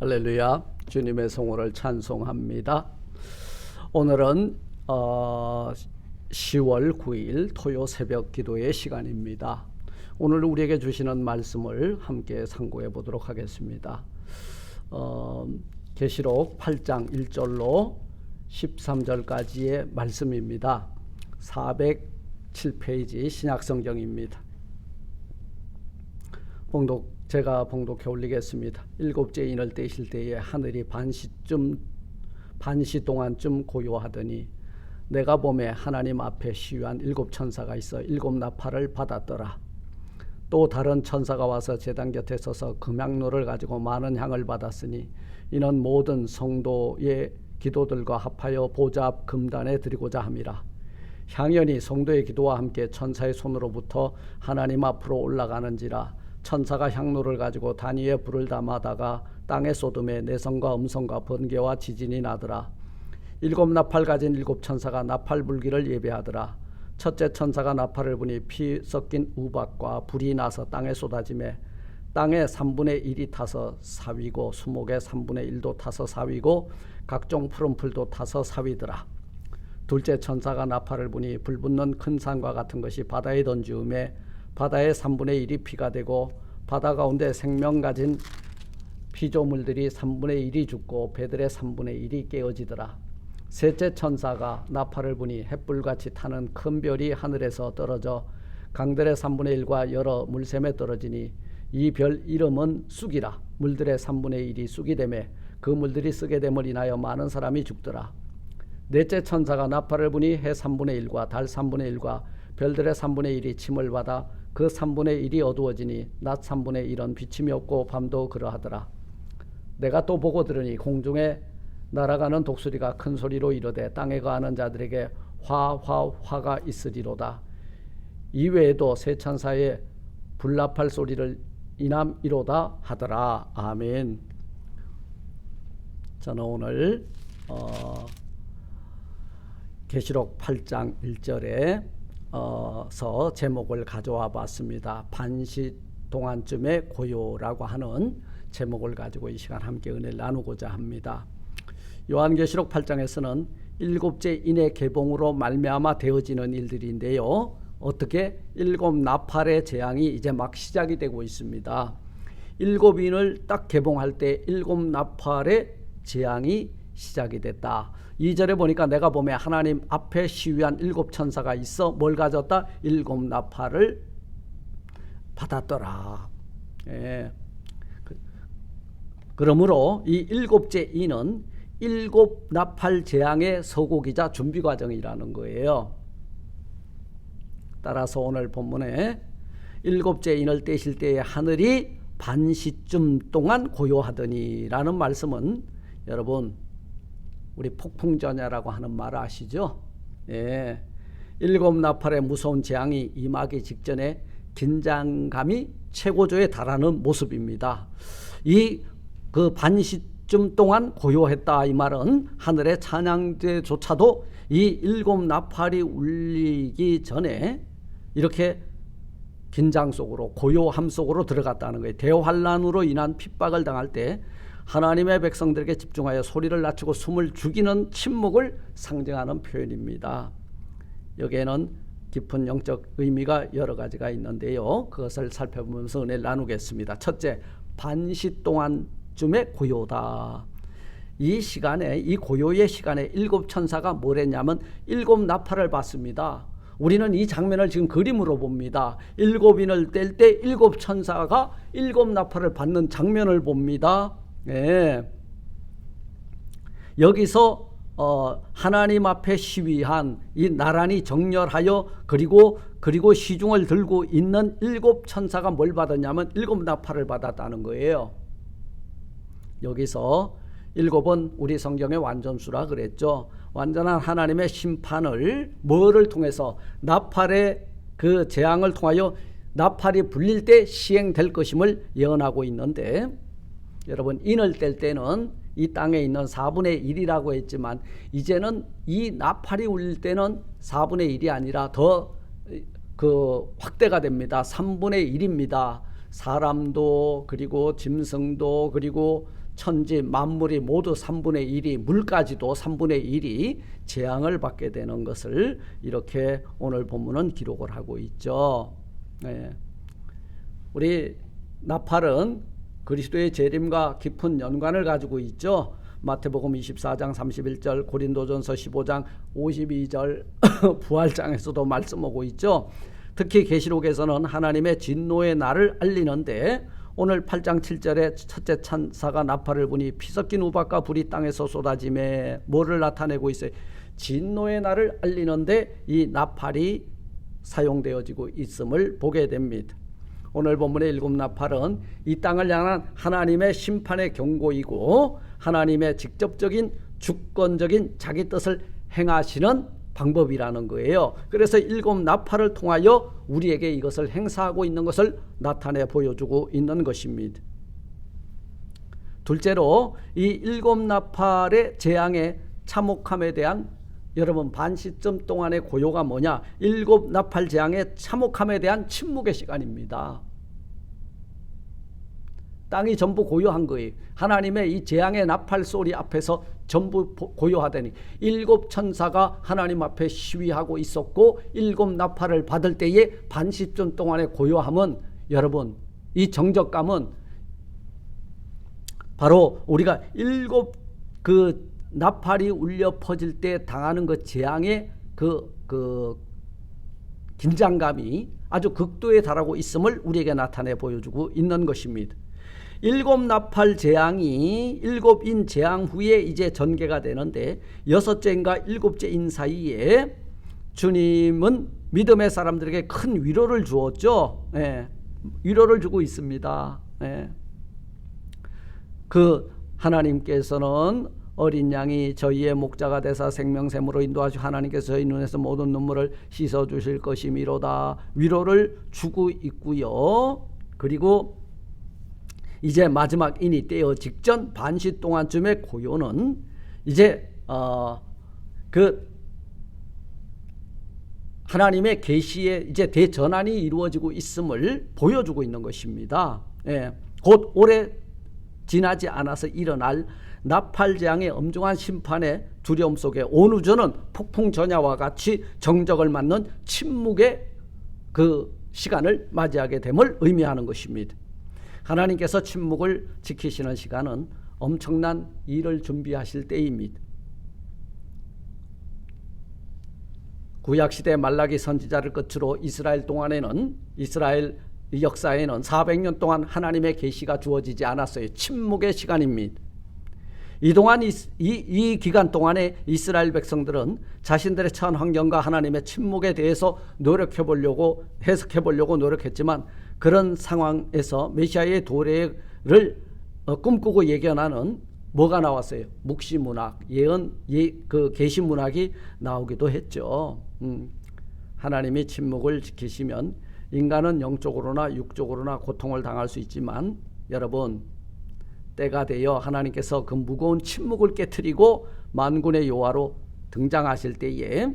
할렐루야. 주님의 성호를 찬송합니다. 오늘은 10월 9일 토요 새벽 기도의 시간입니다. 오늘 우리에게 주시는 말씀을 함께 상고해 보도록 하겠습니다. 계시록 8장 1절로 13절까지의 말씀입니다. 407페이지 신약성경입니다. 제가 봉독해 올리겠습니다. 일곱째 인을 떼실 때에 하늘이 반시 동안쯤 고요하더니 내가 보매 하나님 앞에 시위한 일곱 천사가 있어 일곱 나팔을 받았더라. 또 다른 천사가 와서 제단 곁에 서서 금향로를 가지고 많은 향을 받았으니 이는 모든 성도의 기도들과 합하여 보좌 앞 금단에 드리고자 함이라. 향연이 성도의 기도와 함께 천사의 손으로부터 하나님 앞으로 올라가는지라. 천사가 향로를 가지고 단위에 불을 담아다가 땅에 쏟음에 내성과 음성과 번개와 지진이 나더라. 일곱 나팔 가진 일곱 천사가 나팔 불기를 예배하더라. 첫째 천사가 나팔을 부니 피 섞인 우박과 불이 나서 땅에 쏟아지매 땅의 3분의 1이 타서 사위고 수목의 3분의 1도 타서 사위고 각종 푸른 풀도 타서 사위더라. 둘째 천사가 나팔을 부니 불붙는 큰 산과 같은 것이 바다에 던지음에 바다의 3분의 1이 피가 되고 바다 가운데 생명 가진 피조물들이 3분의 1이 죽고 배들의 3분의 1이 깨어지더라. 셋째 천사가 나팔을 부니 햇불같이 타는 큰 별이 하늘에서 떨어져 강들의 3분의 1과 여러 물샘에 떨어지니 이 별 이름은 쑥이라. 물들의 3분의 1이 쑥이 되매 그 물들이 쓰게 됨을 인하여 많은 사람이 죽더라. 넷째 천사가 나팔을 부니 해 3분의 1과 달 3분의 1과 별들의 3분의 1이 침을 받아 그 3분의 1이 어두워지니 낮 3분의 1은 비침이 없고 밤도 그러하더라. 내가 또 보고 들으니 공중에 날아가는 독수리가 큰 소리로 이르되 땅에 거하는 자들에게 화가 있으리로다. 이외에도 세 천사의 불나팔 소리를 이남이로다 하더라. 아멘. 저는 오늘 계시록 8장 1절에 서 제목을 가져와 봤습니다. 반시 동안쯤의 고요라고 하는 제목을 가지고 이 시간 함께 은혜를 나누고자 합니다. 요한계시록 8장에서는 일곱째 인의 개봉으로 말미암아 되어지는 일들인데요. 어떻게 일곱 나팔의 재앙이 이제 막 시작이 되고 있습니다. 일곱 인을 딱 개봉할 때 일곱 나팔의 재앙이 시작이 됐다. 2절에 보니까 내가 보매 하나님 앞에 시위한 일곱 천사가 있어 뭘 가졌다? 일곱 나팔을 받았더라. 예. 그러므로 이 일곱째 인은 일곱 나팔 재앙의 서곡이자 준비 과정이라는 거예요. 따라서 오늘 본문에 일곱째 인을 떼실 때에 하늘이 반시쯤 동안 고요하더니 라는 말씀은 여러분 우리 폭풍전야라고 하는 말 아시죠? 예. 일곱 나팔의 무서운 재앙이 임하기 직전에 긴장감이 최고조에 달하는 모습입니다. 그 반시쯤 동안 고요했다 이 말은 하늘의 찬양대조차도 이 일곱 나팔이 울리기 전에 이렇게 긴장 속으로 고요함 속으로 들어갔다는 거예요. 대환란으로 인한 핍박을 당할 때 하나님의 백성들에게 집중하여 소리를 낮추고 숨을 죽이는 침묵을 상징하는 표현입니다. 여기에는 깊은 영적 의미가 여러 가지가 있는데요. 그것을 살펴보면서 은혜를 나누겠습니다. 첫째, 반시 동안쯤의 고요다. 이 시간에, 이 고요의 시간에 일곱 천사가 뭘 했냐면 일곱 나팔을 받습니다. 우리는 이 장면을 지금 그림으로 봅니다. 일곱 인을 뗄 때 일곱 천사가 일곱 나팔을 받는 장면을 봅니다. 네. 여기서 하나님 앞에 시위한 이 나란히 정렬하여 그리고 시중을 들고 있는 일곱 천사가 뭘 받았냐면 일곱 나팔을 받았다는 거예요. 여기서 일곱은 우리 성경의 완전수라 그랬죠. 완전한 하나님의 심판을 뭐를 통해서 나팔의 그 재앙을 통하여 나팔이 불릴 때 시행될 것임을 예언하고 있는데 여러분 인을 뗄 때는 이 땅에 있는 4분의 1이라고 했지만 이제는 이 나팔이 울릴 때는 4분의 1이 아니라 더 확대가 됩니다. 3분의 1입니다. 사람도 그리고 짐승도 그리고 천지 만물이 모두 3분의 1이 물까지도 3분의 1이 재앙을 받게 되는 것을 이렇게 오늘 본문은 기록을 하고 있죠. 네. 우리 나팔은 그리스도의 재림과 깊은 연관을 가지고 있죠. 마태복음 24장 31절, 고린도전서 15장 52절 부활장에서도 말씀하고 있죠. 특히 계시록에서는 하나님의 진노의 날을 알리는데 오늘 8장 7절에 첫째 천사가 나팔을 부니 피 섞인 우박과 불이 땅에서 쏟아지매 뭐를 나타내고 있어요? 진노의 날을 알리는데 이 나팔이 사용되어지고 있음을 보게 됩니다. 오늘 본문의 7 나팔은 이 땅을 향한 하나님의 심판의 경고이고 하나님의 직접적인 주권적인 자기 뜻을 행하시는 방법이라는 거예요. 그래서 7 나팔을 통하여 우리에게 이것을 행사하고 있는 것을 나타내 보여주고 있는 것입니다. 둘째로 이 7 나팔의 재앙의 참혹함에 대한 여러분 반시점 동안의 고요가 뭐냐? 7 나팔 재앙의 참혹함에 대한 침묵의 시간입니다. 땅이 전부 고요한 거예요. 하나님의 이 재앙의 나팔 소리 앞에서 전부 고요하더니 7 천사가 하나님 앞에 시위하고 있었고 7 나팔을 받을 때에 반시점 동안의 고요함은 여러분 이 정적감은 바로 우리가 7 나팔이 울려 퍼질 때 당하는 그 재앙의 그 긴장감이 아주 극도에 달하고 있음을 우리에게 나타내 보여주고 있는 것입니다. 7 나팔 재앙이 7인 재앙 후에 이제 전개가 되는데 6째인가 7째인 사이에 주님은 믿음의 사람들에게 큰 위로를 주었죠. 예, 위로를 주고 있습니다. 예. 그 하나님께서는 어린 양이 저희의 목자가 되사 생명샘으로 인도하시고 하나님께서 저희 눈에서 모든 눈물을 씻어주실 것이미로다. 위로를 주고 있고요. 그리고 이제 마지막 인이 떼어 직전 반시 동안쯤의 고요는 이제 그 하나님의 계시의 이제 대전환이 이루어지고 있음을 보여주고 있는 것입니다. 예, 곧 오래 지나지 않아서 일어날 나팔 재앙의 엄중한 심판의 두려움 속에 온 우주는 폭풍 전야와 같이 정적을 맞는 침묵의 그 시간을 맞이하게 됨을 의미하는 것입니다. 하나님께서 침묵을 지키시는 시간은 엄청난 일을 준비하실 때입니다. 구약시대 말라기 선지자를 끝으로 이스라엘 역사에는 400년 동안 하나님의 계시가 주어지지 않았어요. 침묵의 시간입니다. 이동안 이 기간 동안에 이스라엘 백성들은 자신들의 처한 환경과 하나님의 침묵에 대해서 해석해 보려고 노력했지만 그런 상황에서 메시아의 도래를 꿈꾸고 예견하는 뭐가 나왔어요? 묵시문학, 그 계시문학이 나오기도 했죠. 하나님이 침묵을 지키시면 인간은 영적으로나 육적으로나 고통을 당할 수 있지만 여러분 때가 되어 하나님께서 그 무거운 침묵을 깨트리고 만군의 여호와로 등장하실 때에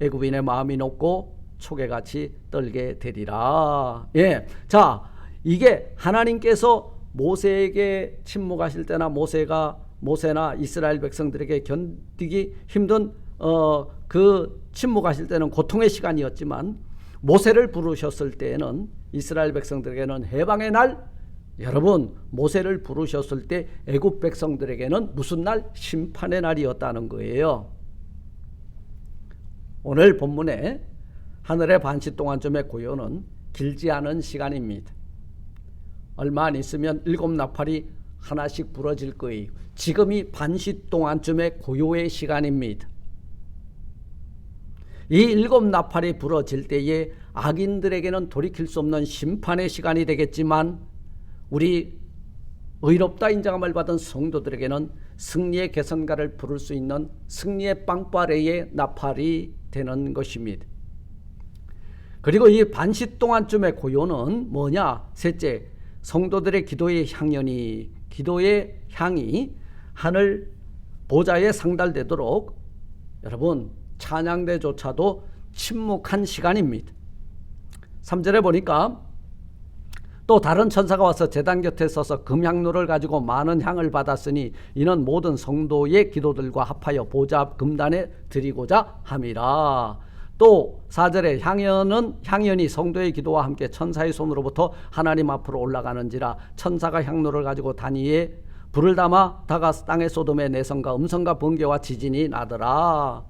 애굽인의 마음이 높고 초계같이 떨게 되리라. 예, 자 이게 하나님께서 모세에게 침묵하실 때나 모세나 이스라엘 백성들에게 견디기 힘든 그 침묵하실 때는 고통의 시간이었지만 모세를 부르셨을 때에는 이스라엘 백성들에게는 해방의 날, 여러분 모세를 부르셨을 때 애굽 백성들에게는 무슨 날? 심판의 날이었다는 거예요. 오늘 본문에 하늘의 반시 동안쯤의 고요는 길지 않은 시간입니다. 얼마 안 있으면 7 나팔이 하나씩 부러질 거예요. 지금이 반시 동안쯤의 고요의 시간입니다. 이 7 나팔이 부러질 때에 악인들에게는 돌이킬 수 없는 심판의 시간이 되겠지만 우리 의롭다 인정함을 받은 성도들에게는 승리의 개선가를 부를 수 있는 승리의 빵빠레의 나팔이 되는 것입니다. 그리고 이 반시 동안쯤의 고요는 뭐냐? 셋째, 성도들의 기도의 향이 하늘 보좌에 상달되도록 여러분 침묵한 시간입니다. 3절에 보니까 또 다른 천사가 와서 제단 곁에 서서 금향로를 가지고 많은 향을 받았으니 이는 모든 성도의 기도들과 합하여 보좌 금단에 드리고자 함이라. 또 4절에 향연이 성도의 기도와 함께 천사의 손으로부터 하나님 앞으로 올라가는지라. 천사가 향로를 가지고 단위에 불을 담아 다가 땅의 소돔의 내성과 음성과 번개와 지진이 나더라.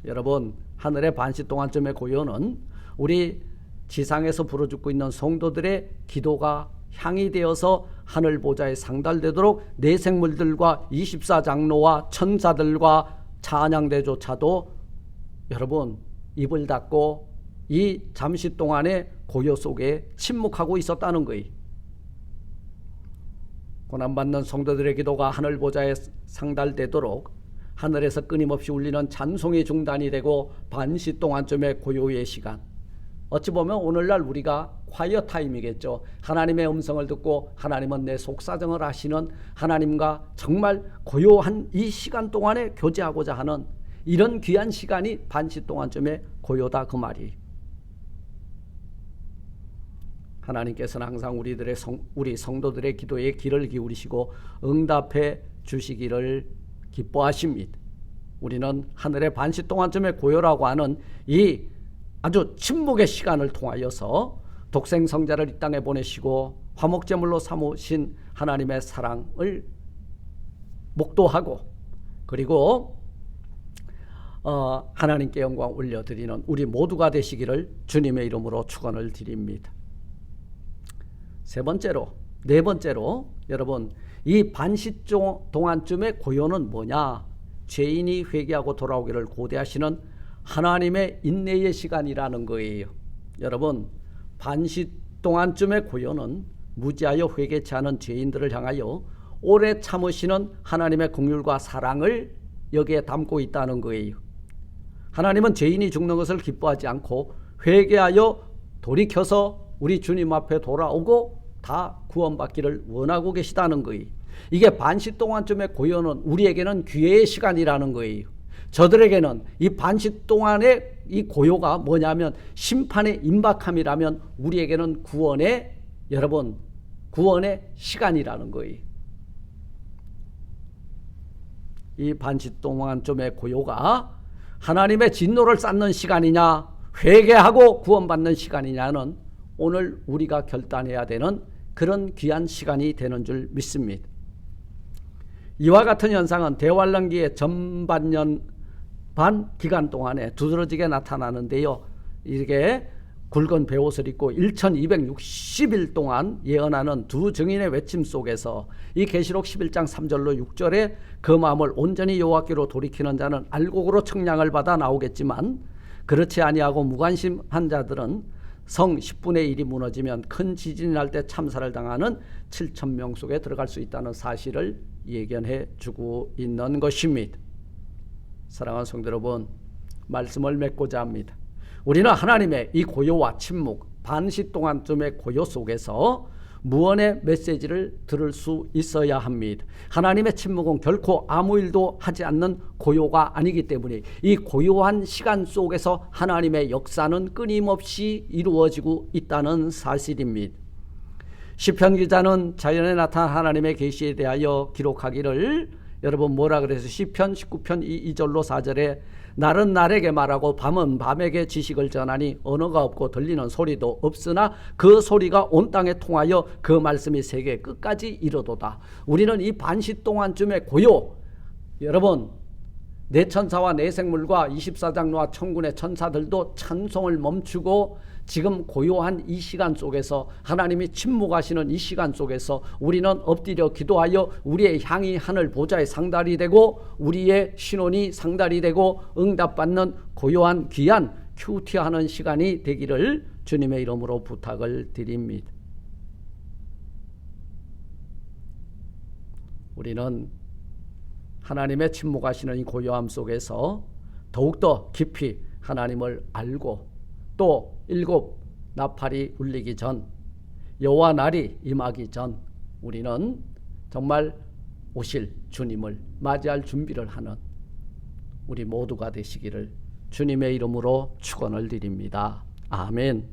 여러분, 하늘의 반시 동안쯤의 고요는 우리 지상에서 부르짖고 있는 성도들의 기도가 향이 되어서 하늘 보좌에 상달되도록 내 생물들과 24장로와 천사들과 찬양대조차도 여러분 입을 닫고 이 잠시 동안의 고요 속에 침묵하고 있었다는 거예요. 고난받는 성도들의 기도가 하늘 보좌에 상달되도록 하늘에서 끊임없이 울리는 찬송의 중단이 되고 반시 동안쯤의 고요의 시간, 어찌 보면 오늘날 우리가 콰이어 타임이겠죠. 하나님의 음성을 듣고 하나님은 내 속사정을 하시는 하나님과 정말 고요한 이 시간 동안에 교제하고자 하는 이런 귀한 시간이 반시 동안쯤의 고요다 그 말이. 하나님께서는 항상 우리 성도들의 기도에 귀를 기울이시고 응답해 주시기를 기뻐하십니다. 우리는 하늘의 반시 동안쯤의 고요라고 하는 이 아주 침묵의 시간을 통하여서 독생성자를 이 땅에 보내시고 화목제물로 삼으신 하나님의 사랑을 목도하고 그리고 하나님께 영광 올려드리는 우리 모두가 되시기를 주님의 이름으로 축원을 드립니다. 네 번째로 여러분, 이 반시 동안쯤의 고요는 뭐냐? 죄인이 회개하고 돌아오기를 고대하시는 하나님의 인내의 시간이라는 거예요. 여러분, 반시 동안쯤의 고요는 무지하여 회개치 않은 죄인들을 향하여 오래 참으시는 하나님의 긍휼과 사랑을 여기에 담고 있다는 거예요. 하나님은 죄인이 죽는 것을 기뻐하지 않고 회개하여 돌이켜서 우리 주님 앞에 돌아오고 다 구원받기를 원하고 계시다는 거예요. 이게 반시 동안쯤의 고요는 우리에게는 기회의 시간이라는 거예요. 저들에게는 이 반시 동안의 이 고요가 뭐냐면 심판의 임박함이라면 우리에게는 구원의 시간이라는 거예요. 이 반시 동안쯤의 고요가 하나님의 진노를 쌓는 시간이냐 회개하고 구원받는 시간이냐는 오늘 우리가 결단해야 되는 그런 귀한 시간이 되는 줄 믿습니다. 이와 같은 현상은 대환란기의 전반년 반 기간 동안에 두드러지게 나타나는데요. 이게 굵은 베옷을 입고 1260일 동안 예언하는 두 증인의 외침 속에서 이 계시록 11장 3절로 6절에 그 마음을 온전히 여호와께로 돌이키는 자는 알곡으로 청량을 받아 나오겠지만 그렇지 아니하고 무관심한 자들은 성 10분의 1이 무너지면 큰 지진이 날 때 참사를 당하는 7,000명 속에 들어갈 수 있다는 사실을 예견해 주고 있는 것입니다. 사랑하는 성도 여러분, 말씀을 맺고자 합니다. 우리는 하나님의 이 고요와 침묵, 반시 동안쯤의 고요 속에서 무언의 메시지를 들을 수 있어야 합니다. 하나님의 침묵은 결코 아무 일도 하지 않는 고요가 아니기 때문에 이 고요한 시간 속에서 하나님의 역사는 끊임없이 이루어지고 있다는 사실입니다. 시편 기자는 자연에 나타난 하나님의 계시에 대하여 기록하기를 여러분 뭐라 그래서 시편 19편 2절로 4절에 날은 날에게 말하고 밤은 밤에게 지식을 전하니 언어가 없고 들리는 소리도 없으나 그 소리가 온 땅에 통하여 그 말씀이 세계 끝까지 이르도다. 우리는 이 반시 동안쯤의 고요, 여러분 내 천사와 내 생물과 24장로와 천군의 천사들도 찬송을 멈추고 지금 고요한 이 시간 속에서 하나님이 침묵하시는 이 시간 속에서 우리는 엎드려 기도하여 우리의 향이 하늘 보좌에 상달이 되고 우리의 신혼이 상달이 되고 응답받는 고요한 귀한 큐티하는 시간이 되기를 주님의 이름으로 부탁을 드립니다. 우리는 하나님의 침묵하시는 이 고요함 속에서 더욱더 깊이 하나님을 알고 또 일곱 나팔이 울리기 전, 여호와 날이 임하기 전 우리는 정말 오실 주님을 맞이할 준비를 하는 우리 모두가 되시기를 주님의 이름으로 축원을 드립니다. 아멘.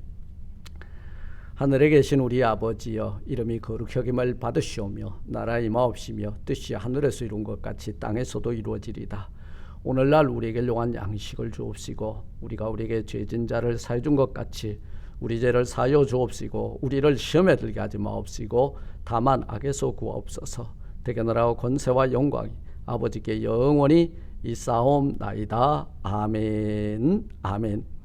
하늘에 계신 우리 아버지여, 이름이 거룩히 여김을 받으시오며 나라의 임하옵시며 뜻이 하늘에서 이룬 것 같이 땅에서도 이루어지리다. 오늘날 우리에게 용한 양식을 주옵시고 우리가 우리에게 죄진 자를 사해 준 것 같이 우리 죄를 사하여 주옵시고 우리를 시험에 들게 하지 마옵시고 다만 악에서 구하옵소서. 대개 나라와 권세와 영광이 아버지께 영원히 있사옵나이다. 아멘. 아멘.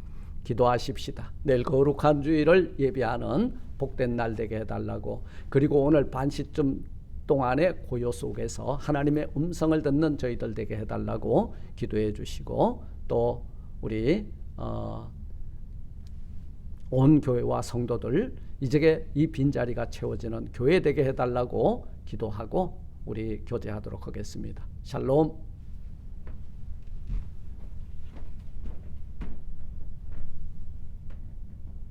기도하십시다. 내일 거룩한 주일을 예비하는 복된 날 되게 해달라고, 그리고 오늘 반시쯤 동안의 고요 속에서 하나님의 음성을 듣는 저희들 되게 해달라고 기도해 주시고, 또 우리 온 교회와 성도들 이제 이 빈자리가 채워지는 교회 되게 해달라고 기도하고 우리 교제하도록 하겠습니다. 샬롬.